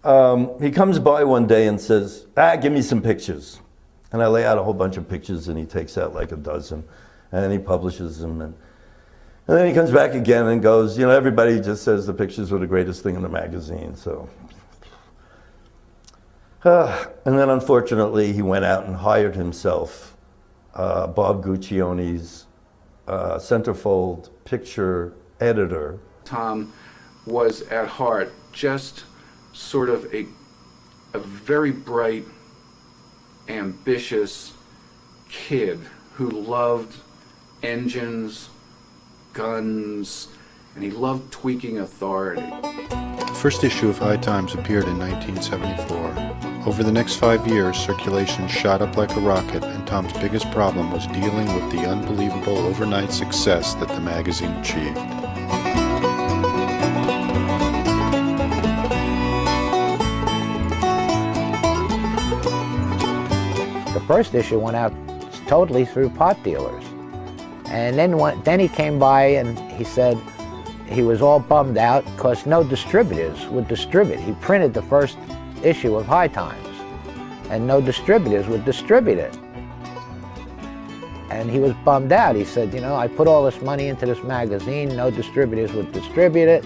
He comes by one day and says, give me some pictures. And I lay out a whole bunch of pictures, and he takes out like a dozen, and then he publishes them. And then he comes back again and goes, everybody just says the pictures were the greatest thing in the magazine, so. And then unfortunately, he went out and hired himself Bob Guccione's centerfold picture editor. Tom was at heart just sort of a very bright, ambitious kid who loved engines, guns, and he loved tweaking authority. The first issue of High Times appeared in 1974. Over the next 5 years, circulation shot up like a rocket, and Tom's biggest problem was dealing with the unbelievable overnight success that the magazine achieved. The first issue went out totally through pot dealers. And then he came by and he said he was all bummed out because no distributors would distribute. He printed the first issue of High Times, and no distributors would distribute it. And he was bummed out. He said, I put all this money into this magazine, no distributors would distribute it.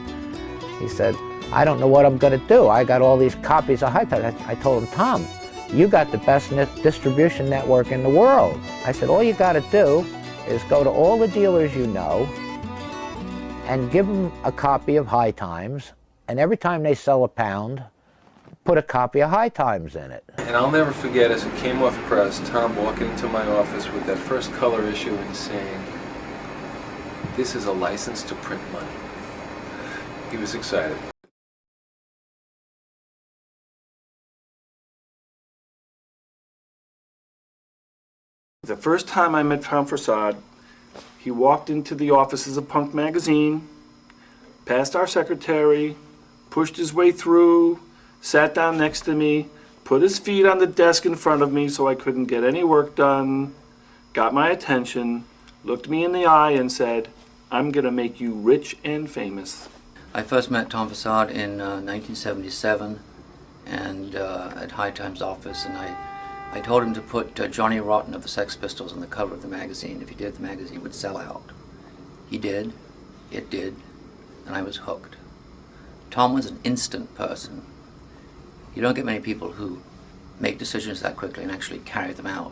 He said, I don't know what I'm going to do. I got all these copies of High Times. I told him, Tom, you got the best distribution network in the world. I said, all you got to do is go to all the dealers you know and give them a copy of High Times, and every time they sell a pound, put a copy of High Times in it. And I'll never forget, as it came off press, Tom walking into my office with that first color issue and saying, "This is a license to print money." He was excited. The first time I met Tom Forcade, he walked into the offices of Punk Magazine, past our secretary, pushed his way through, sat down next to me, put his feet on the desk in front of me so I couldn't get any work done, got my attention, looked me in the eye and said, "I'm gonna make you rich and famous." I first met Tom Forcade in 1977 and at High Times office, and I told him to put Johnny Rotten of the Sex Pistols on the cover of the magazine. If he did, the magazine would sell out. He did, it did, and I was hooked. Tom was an instant person. You don't get many people who make decisions that quickly and actually carry them out.